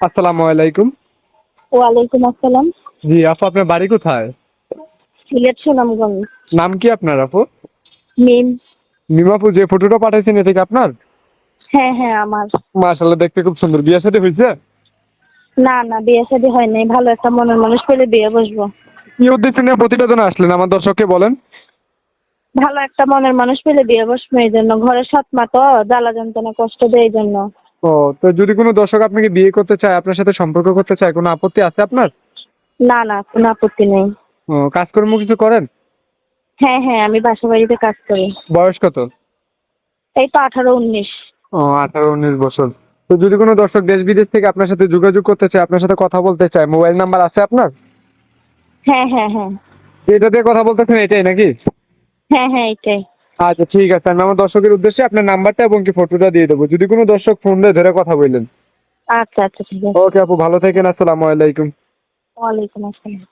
আসসালামু আলাইকুম। ওয়ালাইকুম আসসালাম। জি আপু, আপনার বাড়ি কোথায়? সিলেট সুনামগঞ্জ। নাম কি আপনার আপু? মিম। মিম আপু, যে ফটোটা পাঠাইছেন এটা কি আপনার? হ্যাঁ হ্যাঁ আমার। মাশাআল্লাহ, দেখতে খুব সুন্দর। বিয়ে শাদী হয়েছে? না না, বিয়ে শাদী হয় নাই, ভালো একটা মনের মানুষ পেলে বিয়ে বসবো। কি উদ্দেশ্যে নিয়ে প্রতিবেদনে আসলেন আমার দর্শককে বলেন। ভালো একটা মনের মানুষ পেলে বিয়ে বসবো, এই জন্য। ঘরের সৎ মা তো জ্বালা যন্ত্রণা কষ্ট দেয়, এই জন্য। ও, তো যদি কোনো দর্শক আপনাকে বিয়ে করতে চায়, আপনার সাথে সম্পর্ক করতে চায়, কোনো আপত্তি আছে আপনার? না না, কোনো আপত্তি নেই। ও, কাজকর্ম কিছু করেন? হ্যাঁ হ্যাঁ, আমি বাসা বাড়িতে কাজ করি। বয়স কত? এই তো 18-19। ও, 18-19 বছর। তো যদি কোনো দর্শক দেশ বিদেশ থেকে আপনার সাথে যোগাযোগ করতে চায়, আপনার সাথে কথা বলতে চায়, মোবাইল নাম্বার আছে আপনার? হ্যাঁ হ্যাঁ হ্যাঁ। এটা দিয়ে কথা বলতেছেন, এটাই নাকি? হ্যাঁ হ্যাঁ, এটাই। আচ্ছা ঠিক আছে, আমি আমার দর্শকের উদ্দেশ্যে আপনার নাম্বারটা এবং কি ফটোটা দিয়ে দেবো। যদি কোনো দর্শক ফোন দেয়, ধরে কথা বললেন। আচ্ছা আচ্ছা, ঠিক আছে। ওকে আপু, ভালো থাকেন। আসসালামু আলাইকুম। ওয়ালাইকুম আসসালাম।